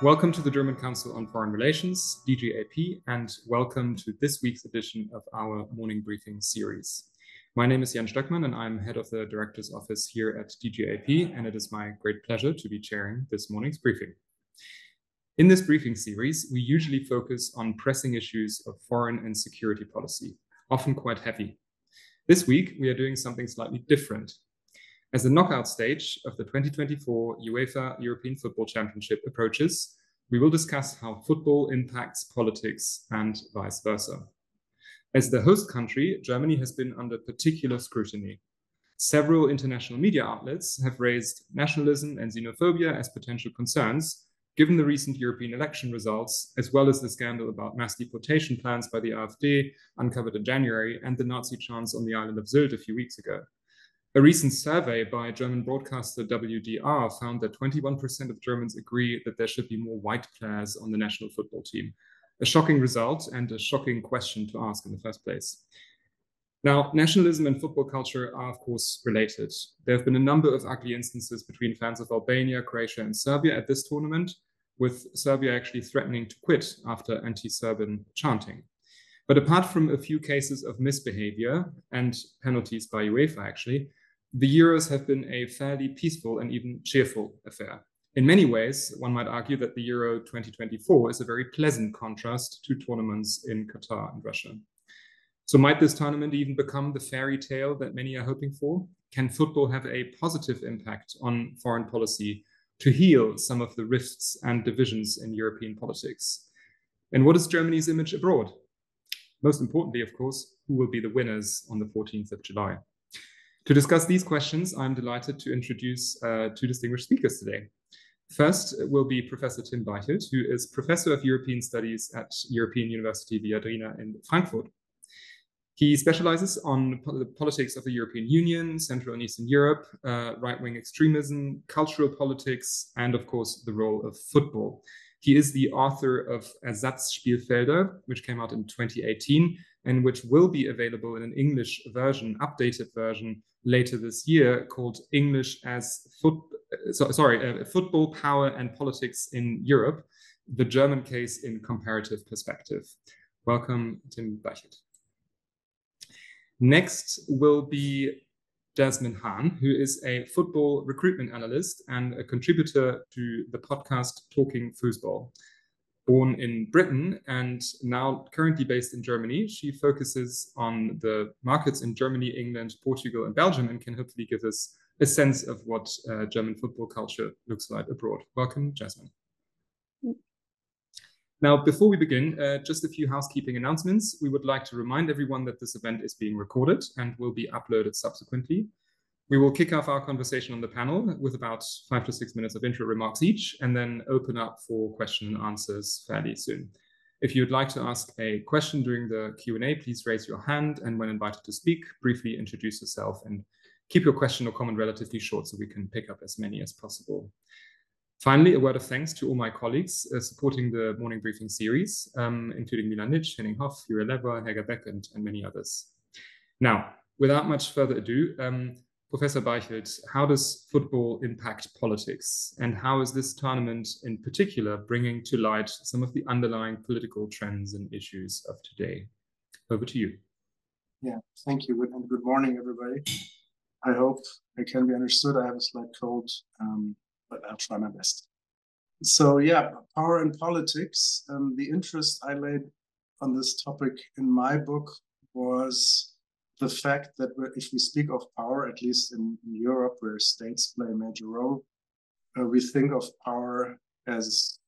Welcome to the German Council on Foreign Relations, DGAP, and welcome to this week's edition of our morning briefing series. My name is Jan Stöckmann, and I'm head of the Director's Office here at DGAP, and it is my great pleasure to be chairing this morning's briefing. In this briefing series, we usually focus on pressing issues of foreign and security policy, often quite heavy. This week, we are doing something slightly different. As the knockout stage of the 2024 UEFA European Football Championship approaches, we will discuss how football impacts politics and vice versa. As the host country, Germany has been under particular scrutiny. Several international media outlets have raised nationalism and xenophobia as potential concerns, given the recent European election results, as well as the scandal about mass deportation plans by the AfD uncovered in January and the Nazi chants on the island of Sylt a few weeks ago. A recent survey by German broadcaster WDR found that 21% of Germans agree that there should be more white players on the national football team. A shocking result and a shocking question to ask in the first place. Now, nationalism and football culture are, of course, related. There have been a number of ugly instances between fans of Albania, Croatia, and Serbia at this tournament, with Serbia actually threatening to quit after anti-Serbian chanting. But apart from a few cases of misbehavior and penalties by UEFA, actually, the Euros have been a fairly peaceful and even cheerful affair. In many ways, one might argue that the Euro 2024 is a very pleasant contrast to tournaments in Qatar and Russia. So might this tournament even become the fairy tale that many are hoping for? Can football have a positive impact on foreign policy to heal some of the rifts and divisions in European politics? And what is Germany's image abroad? Most importantly, of course, who will be the winners on the 14th of July? To discuss these questions, I'm delighted to introduce two distinguished speakers today. First will be Professor Tim Beichelt, who is Professor of European Studies at European University Viadrina in Frankfurt. He specializes on the politics of the European Union, Central and Eastern Europe, right-wing extremism, cultural politics, and of course, the role of football. He is the author of Ersatzspielfelder, which came out in 2018, and which will be available in an English version, updated version, later this year, called Football, Power and Politics in Europe, the German case in comparative perspective. Welcome, Tim Beichelt. Next will be Jasmine Hahn, who is a football recruitment analyst and a contributor to the podcast Talking Foosball. Born in Britain and now currently based in Germany, she focuses on the markets in Germany, England, Portugal, and Belgium, and can hopefully give us a sense of what German football culture looks like abroad. Welcome, Jasmine. Now, before we begin, just a few housekeeping announcements. We would like to remind everyone that this event is being recorded and will be uploaded subsequently. We will kick off our conversation on the panel with about 5 to 6 minutes of intro remarks each, and then open up for question and answers fairly soon. If you'd like to ask a question during the Q&A, please raise your hand, and when invited to speak, briefly introduce yourself and keep your question or comment relatively short so we can pick up as many as possible. Finally, a word of thanks to all my colleagues supporting the morning briefing series, including Milan Nitsch, Henning Hoff, Jure Leber, Helga Beck, and many others. Now, without much further ado, Professor Beichelt, how does football impact politics? And how is this tournament in particular bringing to light some of the underlying political trends and issues of today? Over to you. Yeah, thank you. And good morning, everybody. I hope I can be understood. I have a slight cold, but I'll try my best. So yeah, power and politics. The interest I laid on this topic in my book was the fact that if we speak of power, at least in Europe, where states play a major role, we think of power as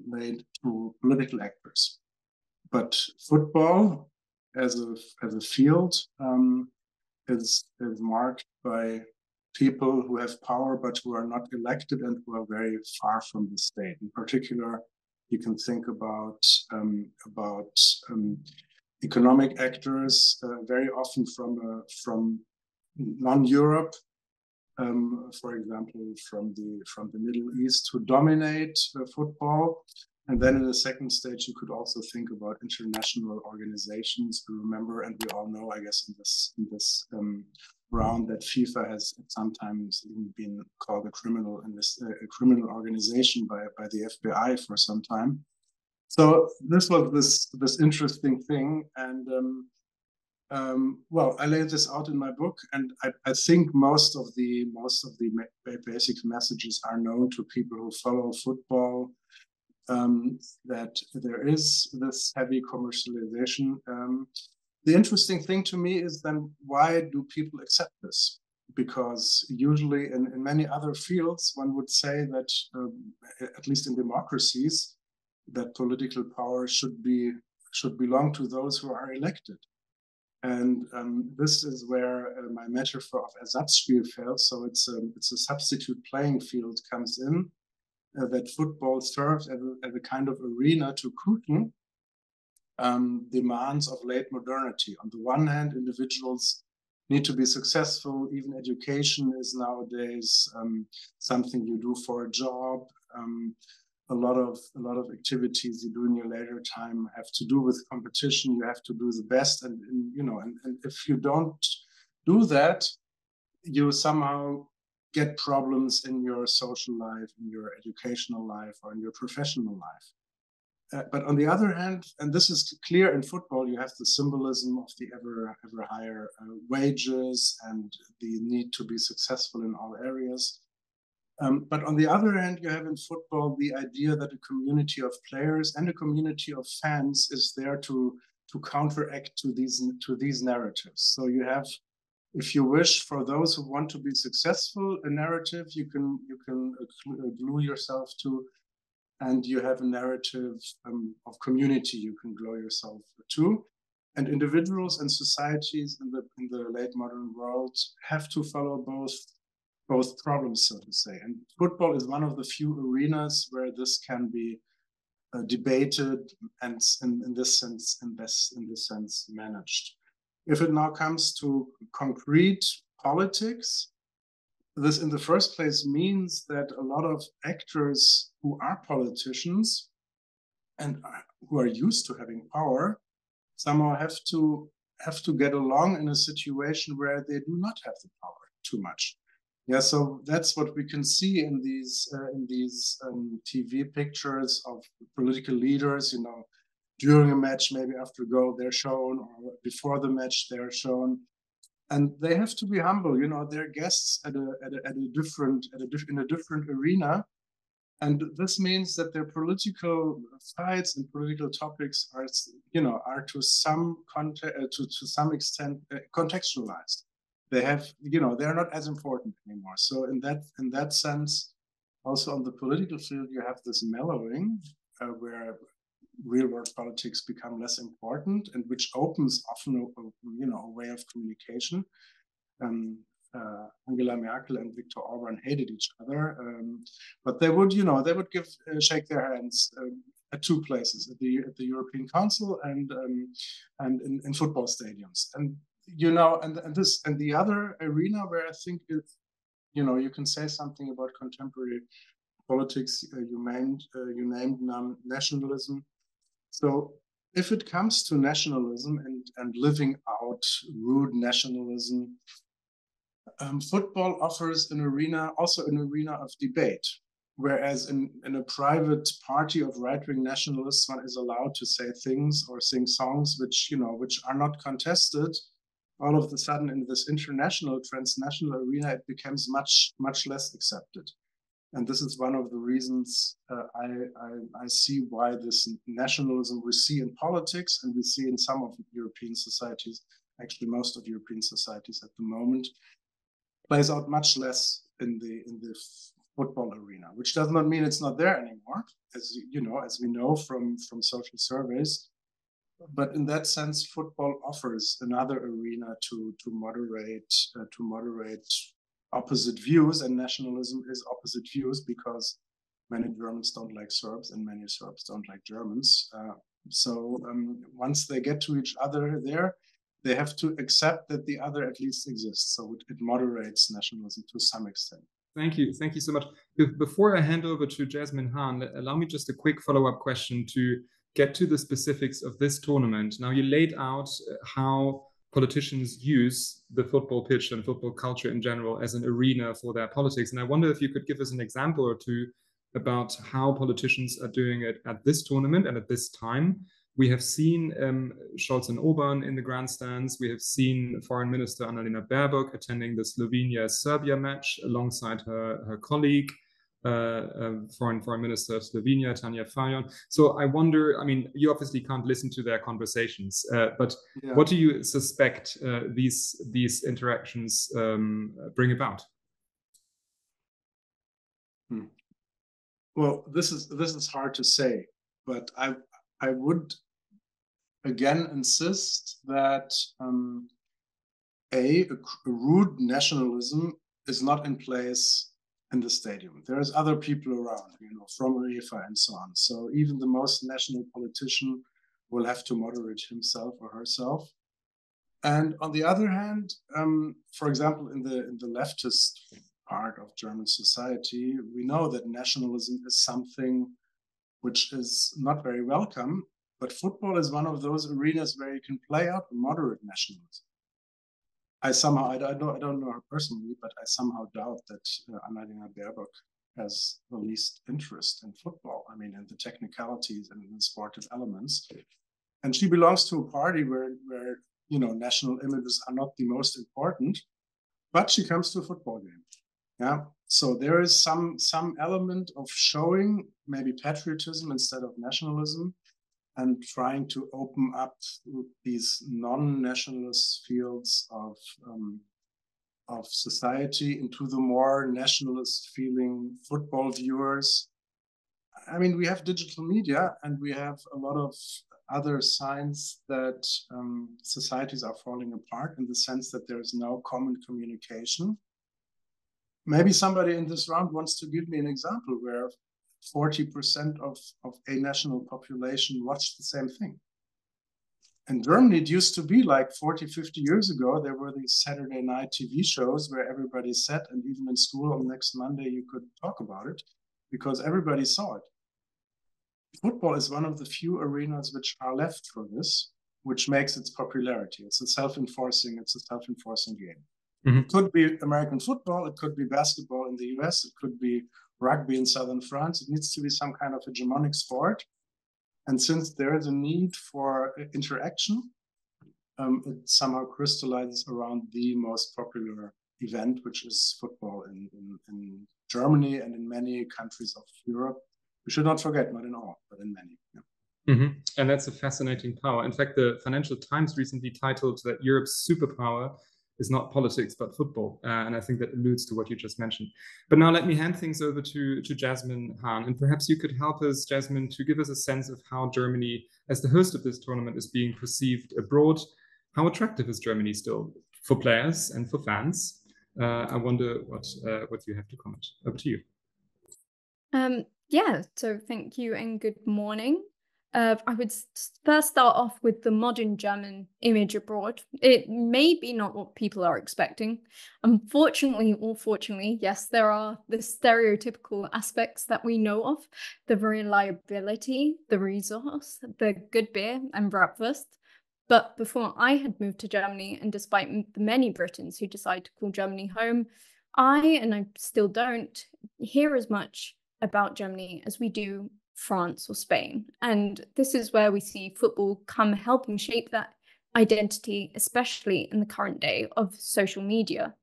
laid to political actors. But football, as a field, is marked by people who have power but who are not elected and who are very far from the state. In particular, you can think about economic actors, very often from non-Europe, for example, from the Middle East, who dominate football. And then in the second stage, you could also think about international organizations. We remember, and we all know, I guess, in this ground that FIFA has sometimes even been called a criminal organization by the FBI for some time. So this was this interesting thing, and well, I laid this out in my book, and I think most of the basic messages are known to people who follow football. That there is this heavy commercialization. The interesting thing to me is then, why do people accept this? Because usually in many other fields, one would say that, at least in democracies, that political power should belong to those who are elected. And this is where my metaphor of Ersatzspielfeld, so it's a substitute playing field, comes in. That football serves as a kind of arena to Putin demands of late modernity. On the one hand, individuals need to be successful. Even education is nowadays something you do for a job. A lot of activities you do in your later time have to do with competition. You have to do the best, and if you don't do that, you somehow get problems in your social life, in your educational life, or in your professional life. But on the other hand, and this is clear in football, you have the symbolism of the ever higher wages and the need to be successful in all areas. But on the other hand, you have in football the idea that a community of players and a community of fans is there to counteract to these narratives. So you have, if you wish, for those who want to be successful, a narrative you can glue yourself to, and you have a narrative of community you can glue yourself to. And individuals and societies in the late modern world have to follow both problems, so to say. And football is one of the few arenas where this can be debated and, in this sense, managed. If it now comes to concrete politics, this in the first place means that a lot of actors who are politicians and who are used to having power somehow have to get along in a situation where they do not have the power too much. Yeah, so that's what we can see in these TV pictures of political leaders, you know, during a match, maybe after a goal, they're shown, or before the match, they're shown, and they have to be humble. You know, they're guests in a different arena, and this means that their political fights and political topics are to some extent contextualized. They have, they're not as important anymore. So in that sense, also on the political field, you have this mellowing where real world politics become less important, and which opens often a way of communication. Angela Merkel and Viktor Orban hated each other, but they would shake their hands at two places, at the European Council and in football stadiums. And and the other arena where I think you can say something about contemporary politics, you named nationalism. So if it comes to nationalism and living out rude nationalism, football offers an arena of debate. Whereas in a private party of right-wing nationalists, one is allowed to say things or sing songs which are not contested. All of a sudden, in this international, transnational arena, it becomes much less accepted. And this is one of the reasons I see why this nationalism we see in politics, and we see in some of European societies, actually most of European societies at the moment, plays out much less in the football arena, which does not mean it's not there anymore, as we know from social surveys. But in that sense, football offers another arena to moderate opposite views, and nationalism is opposite views because many Germans don't like Serbs and many Serbs don't like Germans. So once they get to each other there, they have to accept that the other at least exists. So it moderates nationalism to some extent. Thank you so much. Before I hand over to Jasmine Hahn, allow me just a quick follow-up question to get to the specifics of this tournament. Now, you laid out how politicians use the football pitch and football culture in general as an arena for their politics. And I wonder if you could give us an example or two about how politicians are doing it at this tournament and at this time. We have seen Scholz and Orban in the grandstands. We have seen Foreign Minister Annalena Baerbock attending the Slovenia-Serbia match alongside her colleague, Foreign Minister of Slovenia, Tanja Fajon. So I wonder, I mean, you obviously can't listen to their conversations, but what do you suspect these interactions bring about? Well, this is hard to say, but I would again insist that a rude nationalism is not in place in the stadium. There's other people around, from UEFA and so on. So even the most national politician will have to moderate himself or herself. And on the other hand, for example, in the leftist part of German society, we know that nationalism is something which is not very welcome, but football is one of those arenas where you can play out moderate nationalism. I don't know her personally, but I somehow doubt that Annalena Baerbock has the least interest in football. I mean, in the technicalities and in the sportive elements. And she belongs to a party where national images are not the most important, but she comes to a football game. Yeah. So there is some element of showing maybe patriotism instead of nationalism, and trying to open up these non-nationalist fields of society into the more nationalist feeling football viewers. I mean, we have digital media and we have a lot of other signs that societies are falling apart in the sense that there is no common communication. Maybe somebody in this round wants to give me an example where 40% of a national population watched the same thing. In Germany, it used to be like 40, 50 years ago, there were these Saturday night TV shows where everybody sat, and even in school on next Monday, you could talk about it because everybody saw it. Football is one of the few arenas which are left for this, which makes its popularity. It's a self-enforcing game. Mm-hmm. It could be American football, it could be basketball in the US, it could be rugby in southern France. It needs to be some kind of hegemonic sport. And since there is a need for interaction, it somehow crystallizes around the most popular event, which is football in Germany and in many countries of Europe. We should not forget, not in all, but in many. Yeah. Mm-hmm. And that's a fascinating power. In fact, the Financial Times recently titled that Europe's superpower is not politics, but football. And I think that alludes to what you just mentioned. But now let me hand things over to Jasmine Hahn. And perhaps you could help us, Jasmine, to give us a sense of how Germany, as the host of this tournament, is being perceived abroad. How attractive is Germany still for players and for fans? I wonder what you have to comment. Over to you. Yeah, so thank you and good morning. I would first start off with the modern German image abroad. It may be not what people are expecting. Unfortunately, or fortunately, yes, there are the stereotypical aspects that we know of, the reliability, the resource, the good beer and bratwurst. But before I had moved to Germany, and despite the many Britons who decide to call Germany home, and I still don't, hear as much about Germany as we do France or Spain. And this is where we see football come helping shape that identity, especially in the current day of social media.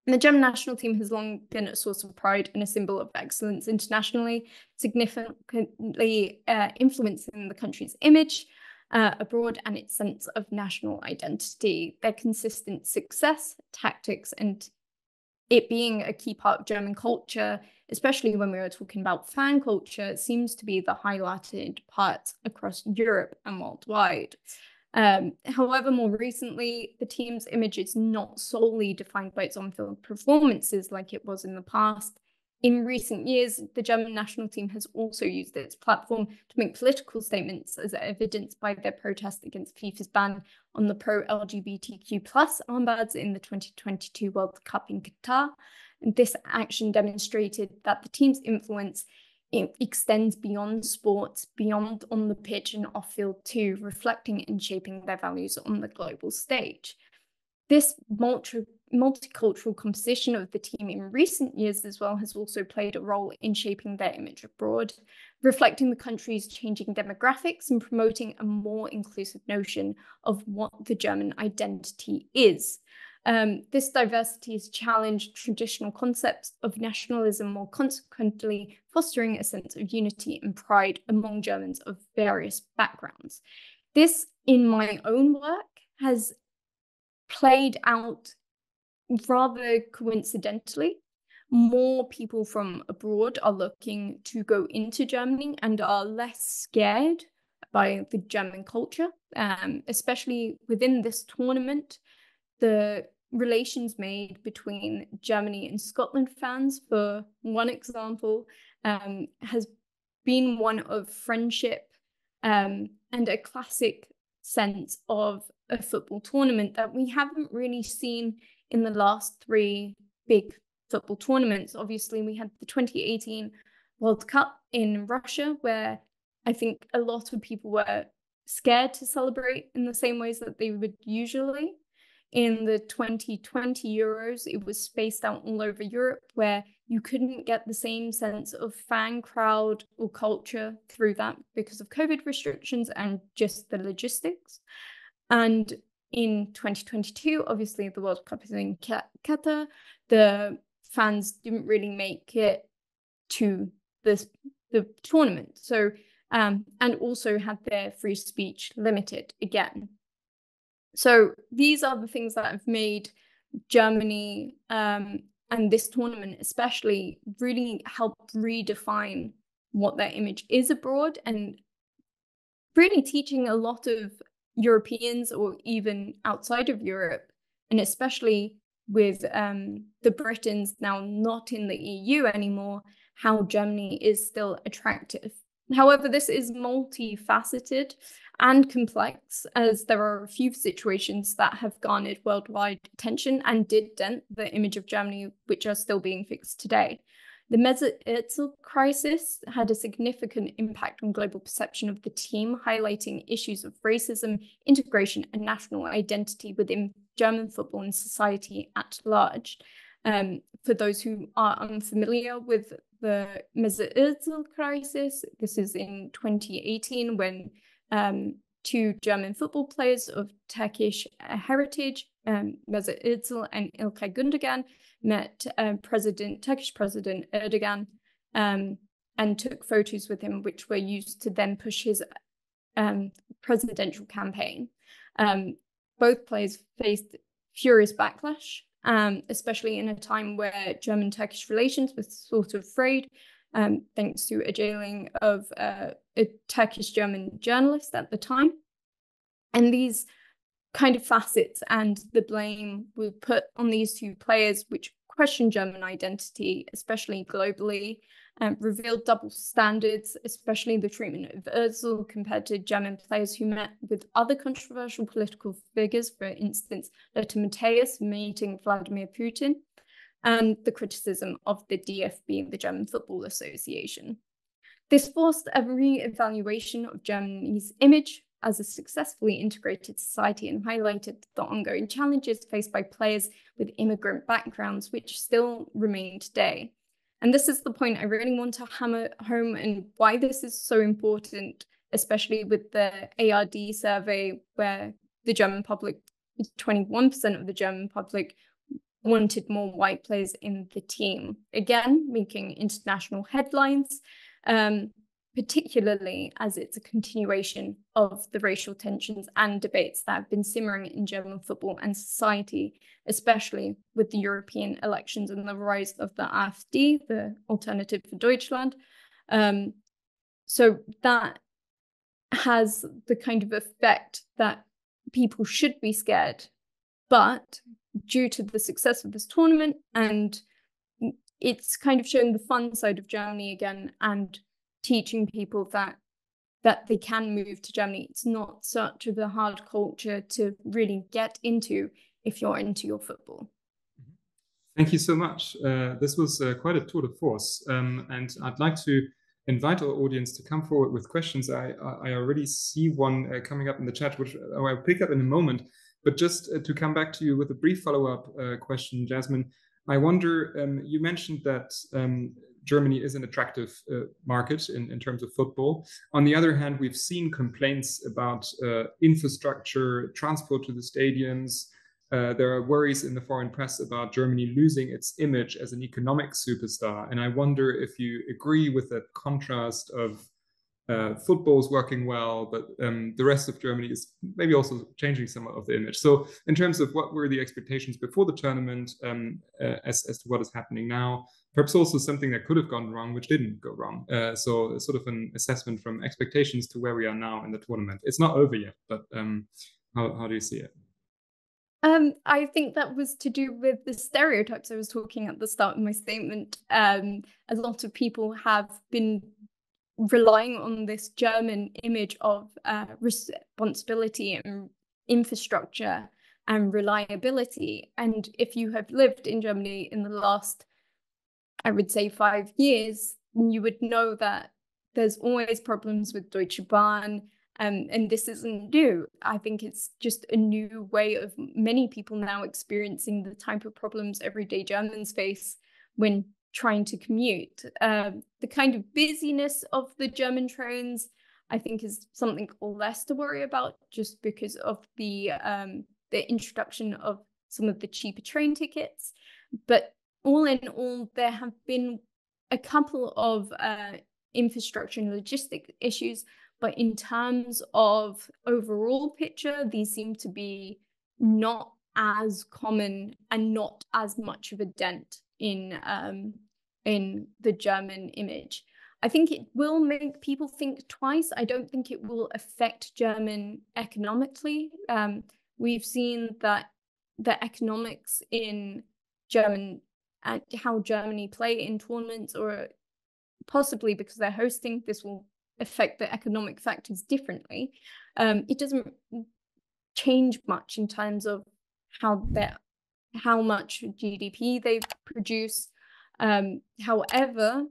And the German national team has long been a source of pride and a symbol of excellence internationally, significantly influencing the country's image abroad and its sense of national identity. Their consistent success, tactics, and it being a key part of German culture, especially when we were talking about fan culture, seems to be the highlighted part across Europe and worldwide. However, more recently, the team's image is not solely defined by its on-field performances like it was in the past. In recent years, the German national team has also used its platform to make political statements, as evidenced by their protest against FIFA's ban on the pro-LGBTQ+ armbands in the 2022 World Cup in Qatar. And this action demonstrated that the team's influence it extends beyond sports, beyond on the pitch and off field too, reflecting and shaping their values on the global stage. This multicultural composition of the team in recent years as well has also played a role in shaping their image abroad, reflecting the country's changing demographics and promoting a more inclusive notion of what the German identity is. This diversity has challenged traditional concepts of nationalism, while consequently fostering a sense of unity and pride among Germans of various backgrounds. This, in my own work, has played out rather coincidentally. More people from abroad are looking to go into Germany and are less scared by the German culture, especially within this tournament. The relations made between Germany and Scotland fans, for one example, has been one of friendship and a classic sense of a football tournament that we haven't really seen in the last 3 big football tournaments. Obviously, we had the 2018 World Cup in Russia, where I think a lot of people were scared to celebrate in the same ways that they would usually. In the 2020 Euros, it was spaced out all over Europe, where you couldn't get the same sense of fan crowd or culture through that because of COVID restrictions and just the logistics. And in 2022, obviously the World Cup is in Qatar. The fans didn't really make it to the tournament. So, and also had their free speech limited again. So these are the things that have made Germany and this tournament especially really help redefine what their image is abroad, and really teaching a lot of Europeans or even outside of Europe, and especially with the Britons now not in the EU anymore, how Germany is still attractive. However, this is multifaceted and complex, as there are a few situations that have garnered worldwide attention and did dent the image of Germany, which are still being fixed today. The Mesut Özil crisis had a significant impact on global perception of the team, highlighting issues of racism, integration, and national identity within German football and society at large. For those who are unfamiliar with the Mesut Özil crisis, this is in 2018 when 2 German football players of Turkish heritage, Mesut Özil and İlkay Gündoğan, met Turkish President Erdogan and took photos with him, which were used to then push his presidential campaign. Both players faced furious backlash, especially in a time where German-Turkish relations were sort of frayed, thanks to a jailing of a Turkish-German journalist at the time. And these kind of facets and the blame were put on these 2 players, which questioned German identity, especially globally, revealed double standards, especially the treatment of Özil compared to German players who met with other controversial political figures, for instance, Lothar Matthäus meeting Vladimir Putin, and the criticism of the DFB, the German Football Association. This forced a re-evaluation of Germany's image as a successfully integrated society and highlighted the ongoing challenges faced by players with immigrant backgrounds, which still remain today. And this is the point I really want to hammer home, and why this is so important, especially with the ARD survey, where the German public, 21% of the German public wanted more white players in the team. Again, making international headlines, particularly as it's a continuation of the racial tensions and debates that have been simmering in German football and society, especially with the European elections and the rise of the AfD, the Alternative for Deutschland. So that has the kind of effect that people should be scared. But due to the success of this tournament, and it's kind of showing the fun side of Germany again, and teaching people that they can move to Germany. It's not such a hard culture to really get into if you're into your football. Thank you so much. This was quite a tour de force, and I'd like to invite our audience to come forward with questions. I already see one coming up in the chat, which I'll pick up in a moment. But just to come back to you with a brief follow-up question, Jasmine, I wonder, you mentioned that Germany is an attractive market in terms of football. On the other hand, we've seen complaints about infrastructure, transport to the stadiums. There are worries in the foreign press about Germany losing its image as an economic superstar. And I wonder if you agree with that contrast of football's working well, but the rest of Germany is maybe also changing some of the image. So in terms of what were the expectations before the tournament as to what is happening now, perhaps also something that could have gone wrong, which didn't go wrong. So sort of an assessment from expectations to where we are now in the tournament. It's not over yet, but how do you see it? I think that was to do with the stereotypes I was talking at the start of my statement. A lot of people have been relying on this German image of responsibility and infrastructure and reliability. And if you have lived in Germany in the last, I would say, 5 years, you would know that there's always problems with Deutsche Bahn. And this isn't new. I think it's just a new way of many people now experiencing the type of problems everyday Germans face when trying to commute. The kind of busyness of the German trains, I think, is something less to worry about, just because of the introduction of some of the cheaper train tickets. But all in all, there have been a couple of infrastructure and logistic issues. But in terms of overall picture, these seem to be not as common and not as much of a dent in the German image. I think it will make people think twice. I don't think it will affect German economically. We've seen that the economics in German, how Germany play in tournaments, or possibly because they're hosting, this will affect the economic factors differently. It doesn't change much in terms of how much GDP they produce. However,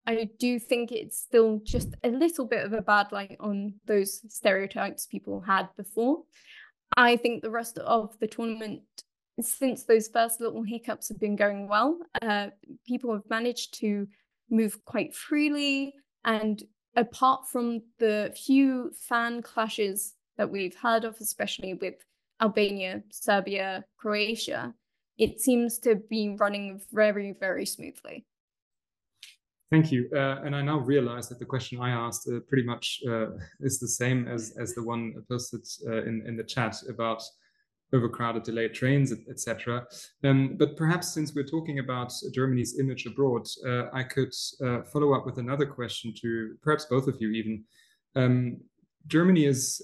I do think it's still just a little bit of a bad light on those stereotypes people had before. I think the rest of the tournament, since those first little hiccups have been going well, people have managed to move quite freely, and apart from the few fan clashes that we've heard of, especially with Albania, Serbia, Croatia, it seems to be running very, very smoothly. Thank you. And I now realize that the question I asked pretty much is the same as the one posted in the chat about overcrowded, delayed trains, etc. But perhaps since we're talking about Germany's image abroad, I could follow up with another question to perhaps both of you even. Germany is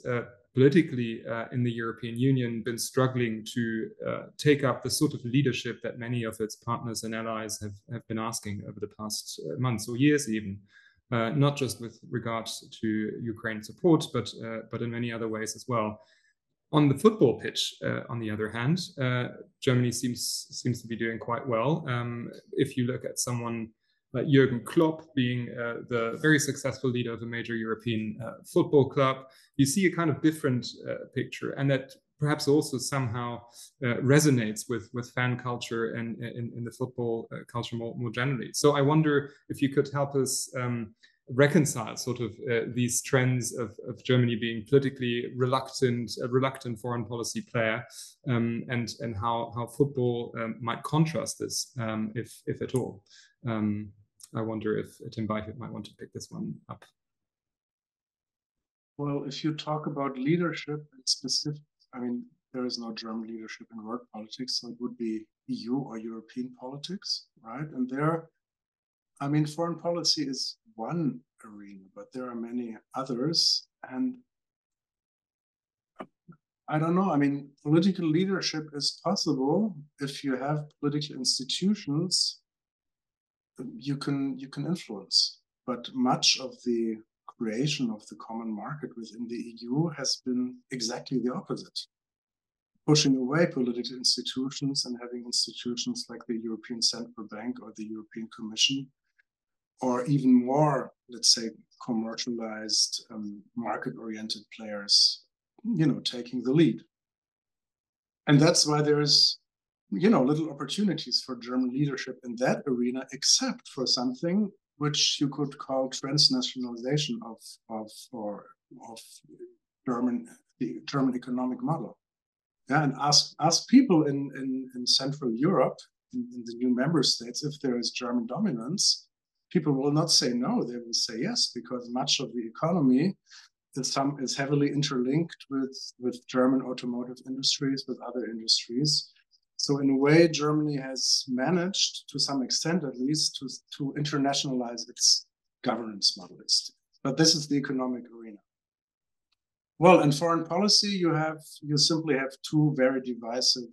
politically in the European Union been struggling to take up the sort of leadership that many of its partners and allies have been asking over the past months or years even. Not just with regards to Ukraine support, but in many other ways as well. On the football pitch, on the other hand, Germany seems to be doing quite well. If you look at someone like Jürgen Klopp being the very successful leader of a major European football club, you see a kind of different picture, and that perhaps also somehow resonates with fan culture and in the football culture more generally. So I wonder if you could help us reconcile sort of these trends of Germany being politically reluctant, a reluctant foreign policy player, and how football might contrast this, if at all. I wonder if Tim Byfield might want to pick this one up. Well, if you talk about leadership, it's specific. I mean, there is no German leadership in world politics, so it would be EU or European politics, right? And there, I mean, foreign policy is one arena, but there are many others. And I don't know, I mean, political leadership is possible if you have political institutions you can influence. But much of the creation of the common market within the EU has been exactly the opposite. Pushing away political institutions and having institutions like the European Central Bank or the European Commission or even more, let's say, commercialized, market-oriented players, taking the lead. And that's why there's, little opportunities for German leadership in that arena, except for something which you could call transnationalization of the German economic model. Yeah, and ask people in Central Europe, in the new member states, if there is German dominance, people will not say no, they will say yes, because much of the economy is heavily interlinked with German automotive industries, with other industries. So in a way, Germany has managed, to some extent at least, to internationalize its governance model. But this is the economic arena. Well, in foreign policy, you simply have two very divisive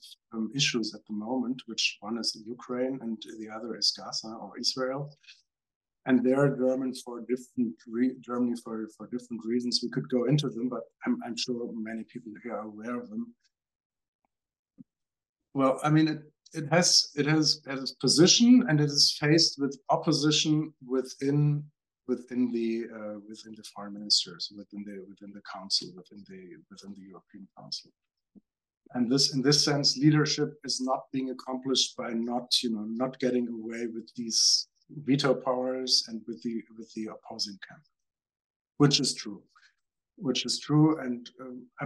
issues at the moment, which one is Ukraine and the other is Gaza or Israel. And they're Germany for different reasons. We could go into them, but I'm sure many people here are aware of them. Well, I mean, it has a position, and it is faced with opposition within the foreign ministers, within the council, within the European Council. And in this sense, leadership is not being accomplished by not getting away with these veto powers and with the opposing camp, which is true. And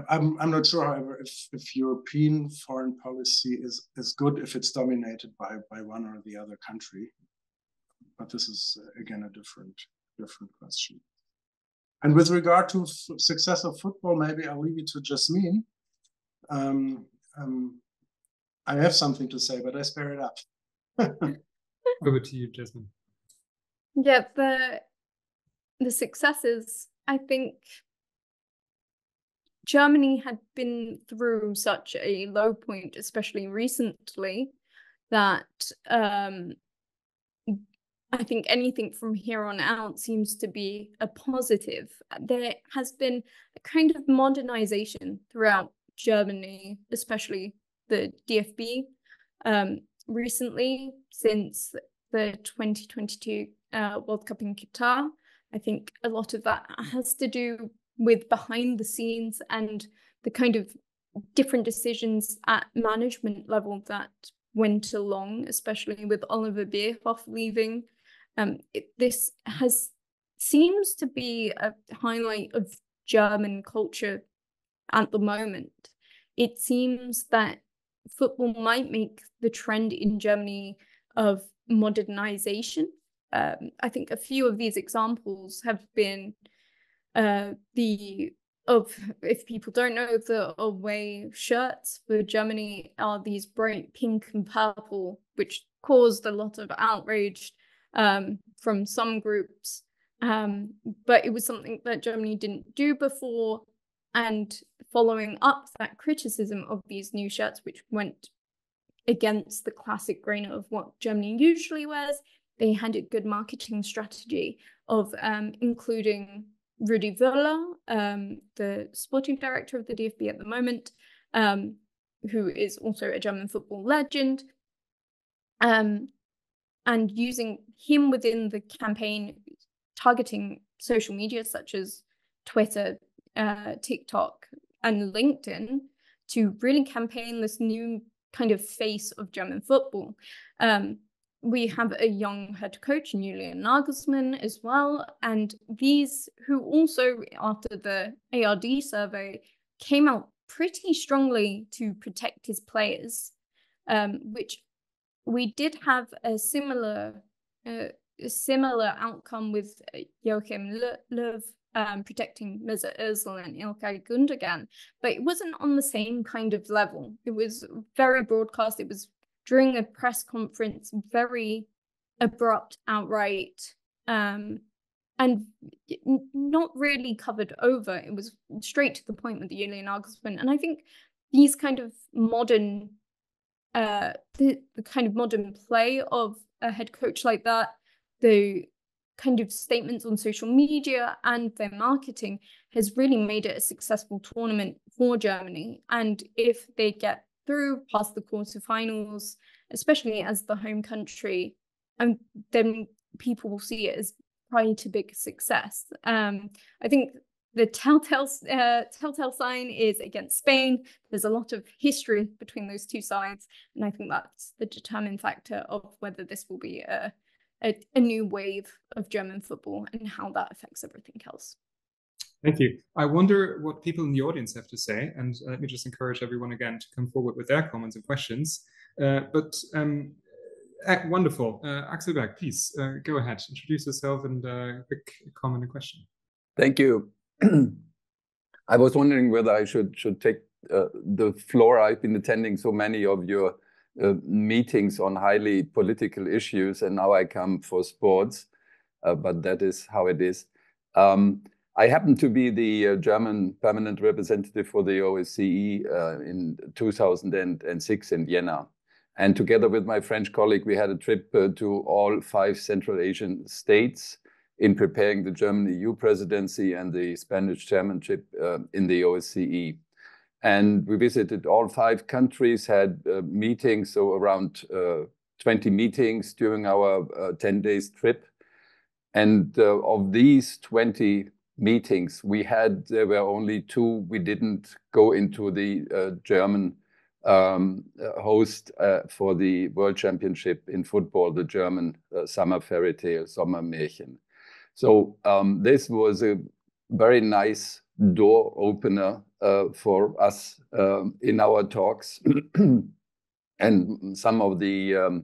I'm not sure, however, if European foreign policy is good if it's dominated by one or the other country. But this is again a different question. And with regard to success of football, maybe I'll leave it to Jasmine. I have something to say, but I spare it up. Over to you, Jasmine. Yeah, the successes, I think Germany had been through such a low point, especially recently, that I think anything from here on out seems to be a positive. There has been a kind of modernization throughout Germany, especially the DFB, recently, since the 2022 World Cup in Qatar. I think a lot of that has to do with behind the scenes and the kind of different decisions at management level that went along, especially with Oliver Bierhoff leaving. This seems to be a highlight of German culture at the moment. It seems that football might make the trend in Germany of modernization. I think a few of these examples have been if people don't know, the away shirts for Germany are these bright pink and purple, which caused a lot of outrage from some groups. But it was something that Germany didn't do before. And following up that criticism of these new shirts, which went against the classic grain of what Germany usually wears, they had a good marketing strategy of including Rudi Völler, the sporting director of the DFB at the moment, who is also a German football legend, and using him within the campaign, targeting social media such as Twitter, TikTok, and LinkedIn to really campaign this new kind of face of German football. We have a young head coach, Julian Nagelsmann, as well. And these who also, after the ARD survey, came out pretty strongly to protect his players, which we did have a similar outcome with Joachim Löw protecting Mesut Ozil and Ilkay Gundogan, but it wasn't on the same kind of level. It was very broadcast. It was during a press conference, very abrupt, outright, and not really covered over. It was straight to the point with Julian Nagelsmann. And I think these kind of modern, the kind of modern play of a head coach like that, the kind of statements on social media and their marketing has really made it a successful tournament for Germany. And if they get through past the quarterfinals, especially as the home country, then people will see it as quite a big success. I think the telltale sign is against Spain. There's a lot of history between those two sides, and I think that's the determining factor of whether this will be a new wave of German football and how that affects everything else. Thank you. I wonder what people in the audience have to say, and let me just encourage everyone again to come forward with their comments and questions. Wonderful. Axel Berg, please go ahead, introduce yourself and quick comment and question. Thank you. I was wondering whether I should take the floor. I've been attending so many of your meetings on highly political issues, and now I come for sports, but that is how it is. I happen to be the German permanent representative for the OSCE in 2006 in Vienna. And together with my French colleague, we had a trip to all 5 Central Asian states in preparing the German EU presidency and the Spanish chairmanship in the OSCE. And we visited all 5 countries, had meetings, so around 20 meetings during our 10 days trip. And of these 20 meetings there were only 2 we didn't go into the German host for the World Championship in football, the German summer fairy tale, Sommermärchen. So this was a very nice door opener for us in our talks. And some of the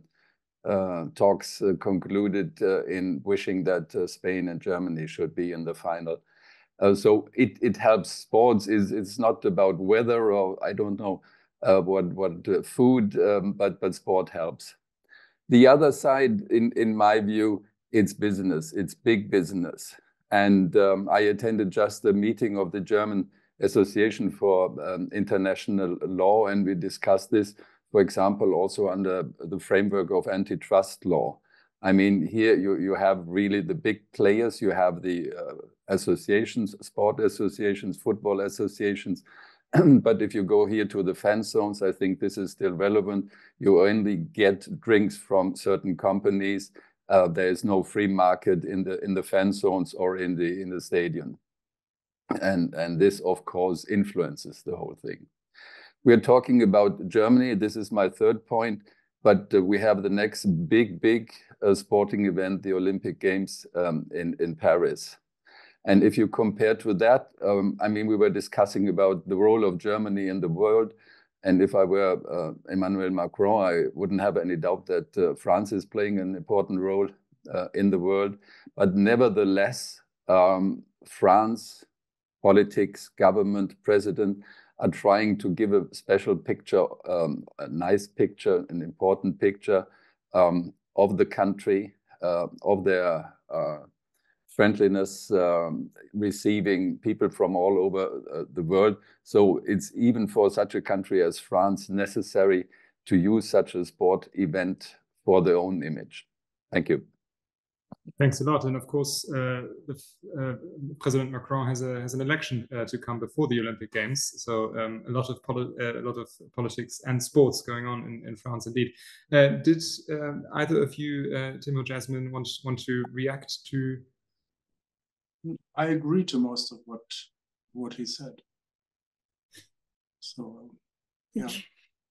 talks concluded in wishing that Spain and Germany should be in the final. So it helps. Sports it's not about weather or I don't know what food, but sport helps. The other side, in my view, it's business. It's big business. And I attended just a meeting of the German Association for International Law, and we discussed this, for example, also under the framework of antitrust law. I mean, here you have really the big players. You have the associations, sport associations, football associations. But if you go here to the fan zones, I think this is still relevant. You only get drinks from certain companies. There is no free market in the fan zones or in the stadium. And this, of course, influences the whole thing. We are talking about Germany. This is my 3rd point. But we have the next big sporting event, the Olympic Games in Paris. And if you compare to that, I mean, we were discussing about the role of Germany in the world. And if I were Emmanuel Macron, I wouldn't have any doubt that France is playing an important role in the world. But nevertheless, France, politics, government, president are trying to give a special picture, a nice picture, an important picture of the country, of their friendliness, receiving people from all over the world. So it's even for such a country as France necessary to use such a sport event for their own image. Thank you. Thanks a lot. And of course, President Macron has an election to come before the Olympic Games. So a lot of politics and sports going on in France, indeed. Did either of you, Tim or Jasmine, want to react to? I agree to most of what he said. So, yeah.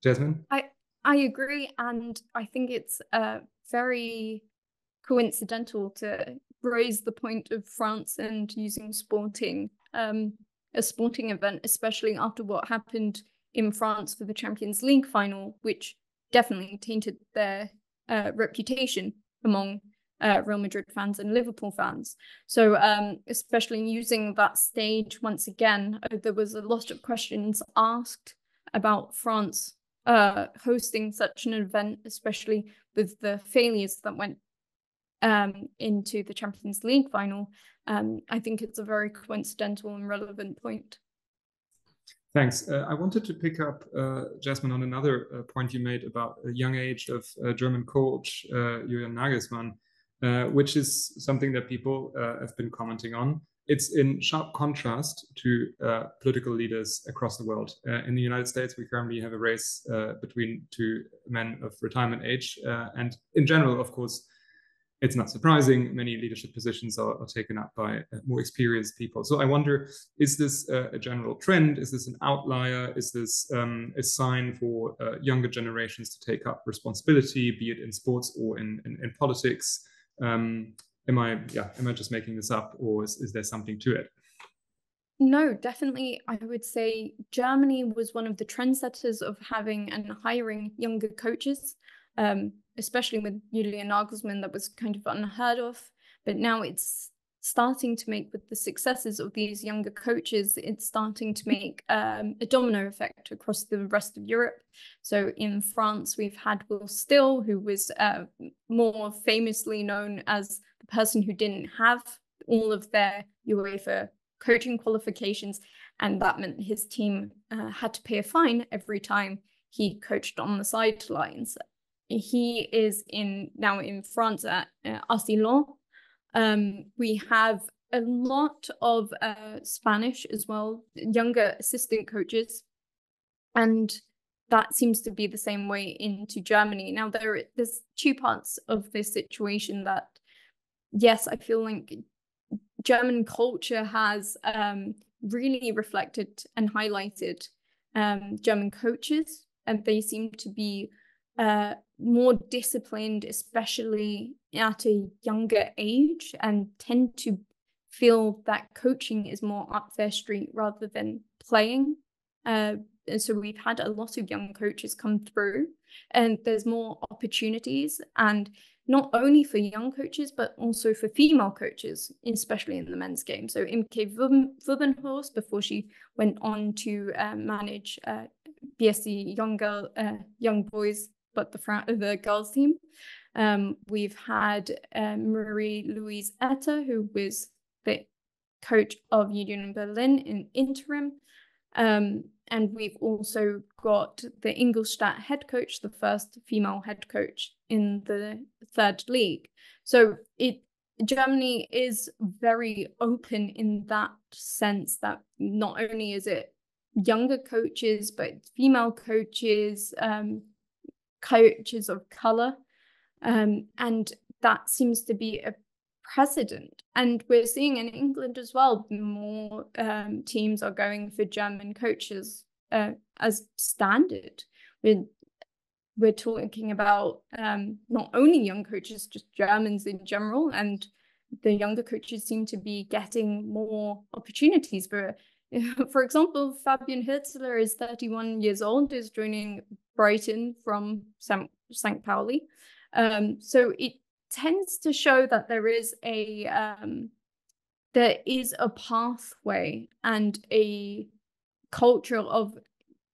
Jasmine? I agree, and I think it's very coincidental to raise the point of France and using a sporting event, especially after what happened in France for the Champions League final, which definitely tainted their reputation among Real Madrid fans and Liverpool fans. So especially using that stage once again, there was a lot of questions asked about France hosting such an event, especially with the failures that went into the Champions League final. I think it's a very coincidental and relevant point. Thanks. I wanted to pick up, Jasmine, on another point you made about a young age of German coach Julian Nagelsmann, which is something that people have been commenting on. It's in sharp contrast to political leaders across the world. In the United States, we currently have a race between 2 men of retirement age. And in general, of course, it's not surprising many leadership positions are taken up by more experienced people. So I wonder, is this a general trend? Is this an outlier? Is this a sign for younger generations to take up responsibility, be it in sports or in politics? Am I just making this up, or is there something to it? No, definitely. I would say Germany was one of the trendsetters of having and hiring younger coaches, especially with Julian Nagelsmann. That was kind of unheard of. But now it's starting to make, with the successes of these younger coaches, it's starting to make a domino effect across the rest of Europe. So in France, we've had Will Still, who was more famously known as the person who didn't have all of their UEFA coaching qualifications, and that meant his team had to pay a fine every time he coached on the sidelines. He is now in France at Arcelon. We have a lot of Spanish as well, younger assistant coaches, and that seems to be the same way into Germany. Now there's two parts of this situation that, yes, I feel like German culture has really reflected and highlighted German coaches, and they seem to be more disciplined, especially at a younger age, and tend to feel that coaching is more up their street rather than playing. And so we've had a lot of young coaches come through, and there's more opportunities, and not only for young coaches, but also for female coaches, especially in the men's game. So Imke Wubbenhorst, before she went on to manage BSC young boys, but the girls team. We've had Marie-Louise Etter, who was the coach of Union Berlin in interim. And we've also got the Ingolstadt head coach, the first female head coach in the third league. So Germany is very open in that sense, that not only is it younger coaches, but female coaches, coaches of color. And that seems to be a precedent. And we're seeing in England as well, more teams are going for German coaches as standard. We're talking about not only young coaches, just Germans in general, and the younger coaches seem to be getting more opportunities. For example, Fabian Hürzeler is 31 years old, is joining Brighton from St. Pauli. So it tends to show that there is a pathway and a culture of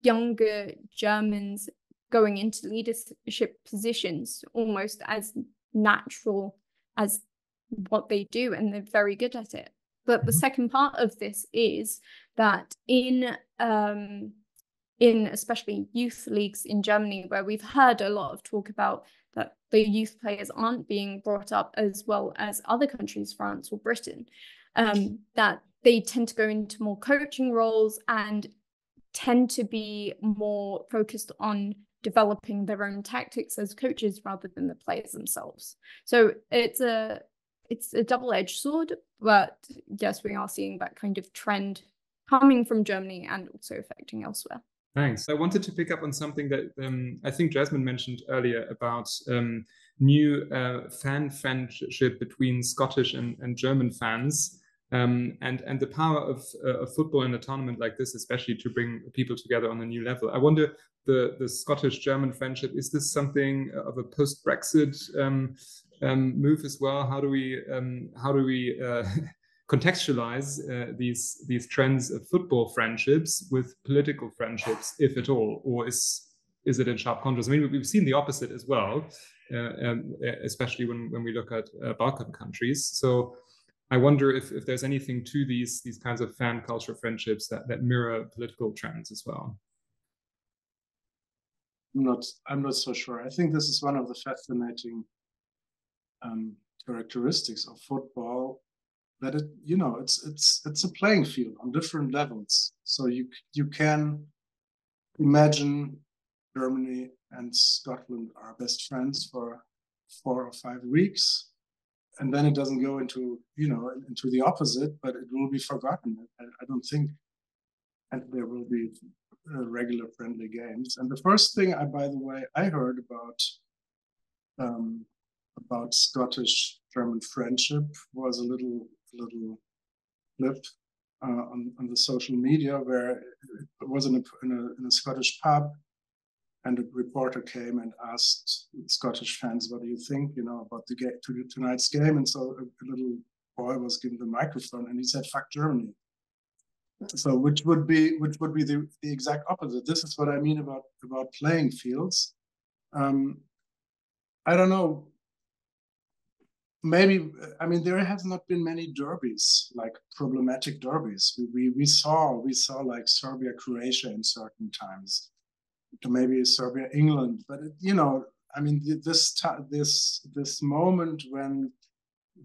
younger Germans going into leadership positions almost as natural as what they do, and they're very good at it. But the second part of this is that in especially youth leagues in Germany, where we've heard a lot of talk about that the youth players aren't being brought up as well as other countries, France or Britain, that they tend to go into more coaching roles and tend to be more focused on developing their own tactics as coaches rather than the players themselves. So it's a double-edged sword, but yes, we are seeing that kind of trend coming from Germany and also affecting elsewhere. Thanks. I wanted to pick up on something that I think Jasmine mentioned earlier about new fan friendship between Scottish and German fans, and the power of football in a tournament like this, especially to bring people together on a new level. I wonder, the Scottish-German friendship, is this something of a post-Brexit move as well? How do we contextualize these trends of football friendships with political friendships, if at all, or is it in sharp contrast? I mean, we've seen the opposite as well, especially when we look at Balkan countries. So I wonder if there's anything to these kinds of fan culture friendships that mirror political trends as well. I'm not so sure. I think this is one of the fascinating characteristics of football, that it's a playing field on different levels. So you can imagine Germany and Scotland are best friends for 4 or 5 weeks, and then it doesn't go into, you know, into the opposite, but it will be forgotten. I don't think, and there will be regular friendly games. And the first thing by the way, I heard about Scottish-German friendship was a little clip on the social media where it was in a Scottish pub, and a reporter came and asked Scottish fans, "What do you think, you know, about tonight's game?" And so a little boy was given the microphone, and he said, "Fuck Germany." So which would be the exact opposite. This is what I mean about playing fields. I don't know. Maybe, I mean, there has not been many derbies, like problematic derbies. We saw like Serbia, Croatia in certain times, maybe Serbia, England, but you know, I mean, this moment when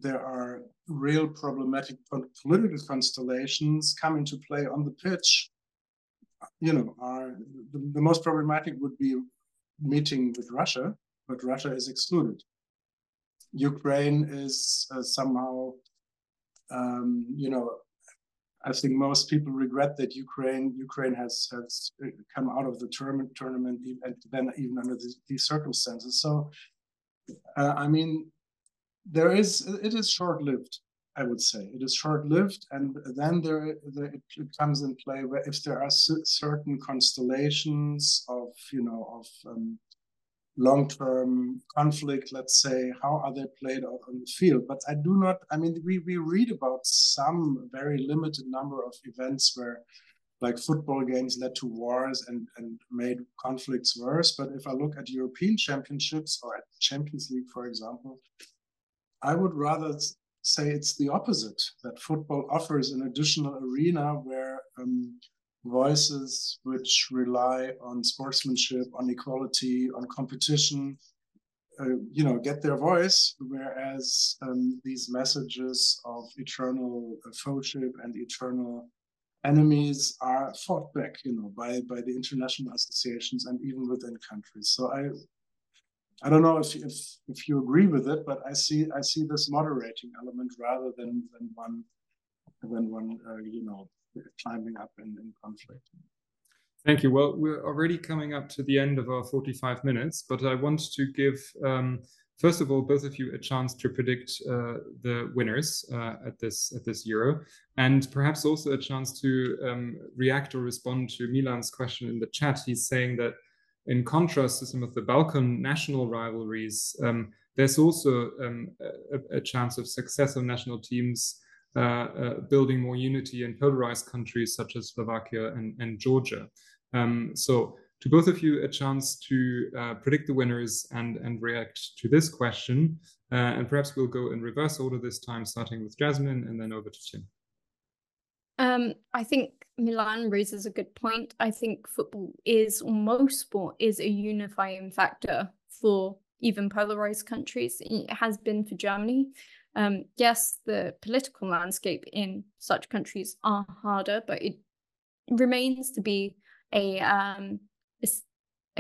there are real problematic political constellations come into play on the pitch, you know, are the most problematic would be meeting with Russia, but Russia is excluded. Ukraine is somehow, you know, I think most people regret that Ukraine has come out of the tournament, and then even under these circumstances. So, I mean, it is short-lived. I would say it is short-lived, and then it comes in play where if there are certain constellations of, you know, of long-term conflict, let's say, how are they played out on the field? But I do not, I mean, we read about some very limited number of events where like football games led to wars and made conflicts worse. But if I look at European championships or at Champions League, for example, I would rather say it's the opposite, that football offers an additional arena where voices which rely on sportsmanship, on equality, on competition, you know, get their voice, whereas these messages of eternal foeship and eternal enemies are fought back, you know, by the international associations and even within countries. So I don't know if you agree with it, but I see this moderating element rather than one you know, climbing up in conflict. Thank you. Well, we're already coming up to the end of our 45 minutes, but I want to give, first of all, both of you a chance to predict the winners at this Euro, and perhaps also a chance to react or respond to Milan's question in the chat. He's saying that in contrast to some of the Balkan national rivalries, there's also a chance of success of national teams building more unity in polarized countries such as Slovakia and Georgia. So to both of you, a chance to predict the winners and react to this question. And perhaps we'll go in reverse order this time, starting with Jasmine and then over to Tim. I think Milan raises a good point. I think football is, or most sport is, a unifying factor for even polarized countries. It has been for Germany. Yes, the political landscape in such countries are harder, but it remains to be a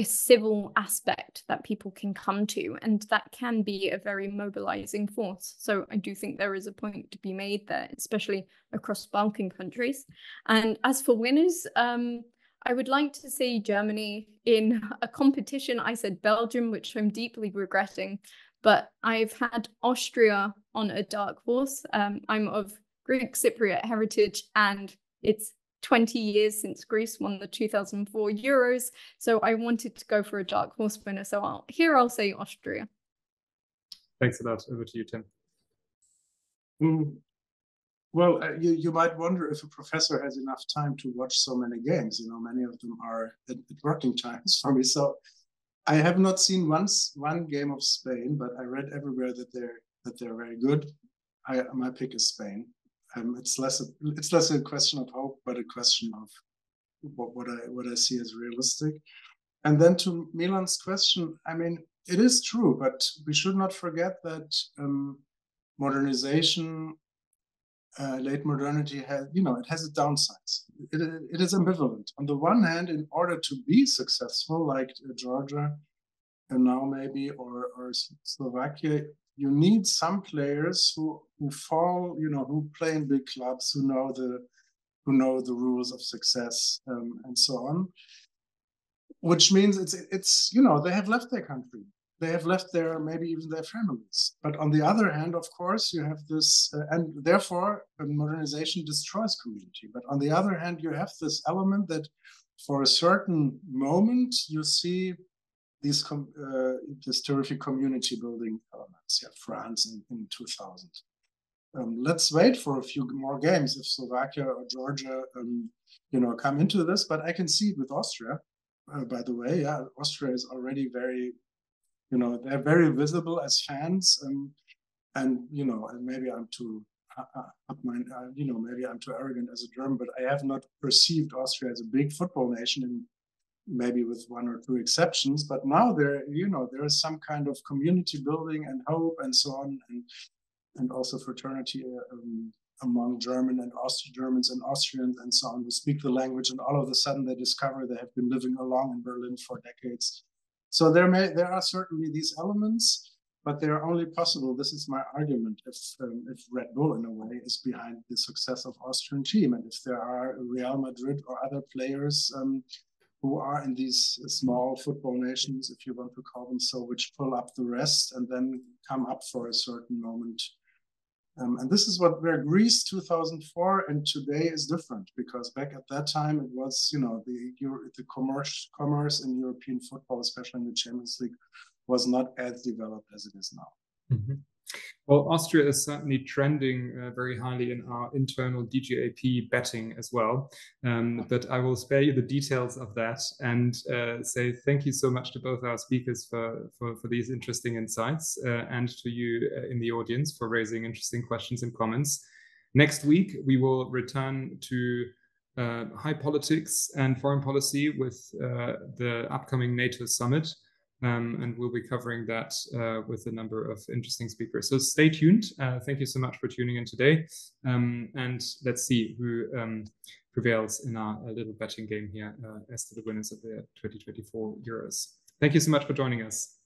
civil aspect that people can come to, and that can be a very mobilizing force. So I do think there is a point to be made there, especially across Balkan countries. And as for winners, I would like to see Germany. In a competition, I said Belgium, which I'm deeply regretting, but I've had Austria on a dark horse. I'm of Greek Cypriot heritage, and it's 20 years since Greece won the 2004 Euros. So I wanted to go for a dark horse winner. So I'll say Austria. Thanks a lot. Over to you, Tim. Well, you might wonder if a professor has enough time to watch so many games. You know, many of them are at working times for me. So I have not seen one game of Spain, but I read everywhere that they're very good. My pick is Spain. It's less a question of hope, but a question of what I see as realistic. And then to Milan's question, I mean, it is true, but we should not forget that modernization, late modernity has, you know, it has its downsides. It is ambivalent. On the one hand, in order to be successful, like Georgia and now maybe or Slovakia, you need some players who fall, who play in big clubs, who know the rules of success, and so on. Which means it's they have left their country, they have left maybe even their families. But on the other hand, of course, you have this, and therefore modernization destroys community. But on the other hand, you have this element that for a certain moment you see these this terrific community building elements. Yeah, France in 2000. Let's wait for a few more games if Slovakia or Georgia, come into this. But I can see it with Austria. By the way, yeah, Austria is already very, they're very visible as fans, and maybe I'm too maybe I'm too arrogant as a German, but I have not perceived Austria as a big football nation, and maybe with one or two exceptions. But now there is some kind of community building and hope and so on, and also fraternity among German and Germans and Austrians and so on, who speak the language, and all of a sudden they discover they have been living along in Berlin for decades. So there are certainly these elements, but they are only possible. This is my argument. If Red Bull, in a way, is behind the success of Austrian team, and if there are Real Madrid or other players who are in these small football nations, if you want to call them so, which pull up the rest and then come up for a certain moment. And this is where Greece 2004 and today is different, because back at that time it was, the commerce in European football, especially in the Champions League, was not as developed as it is now. Mm-hmm. Well, Austria is certainly trending very highly in our internal DGAP betting as well. But I will spare you the details of that and say thank you so much to both our speakers for these interesting insights, and to you in the audience for raising interesting questions and comments. Next week, we will return to high politics and foreign policy with the upcoming NATO summit. And we'll be covering that with a number of interesting speakers. So stay tuned. Thank you so much for tuning in today. And let's see who prevails in our little betting game here as to the winners of the 2024 Euros. Thank you so much for joining us.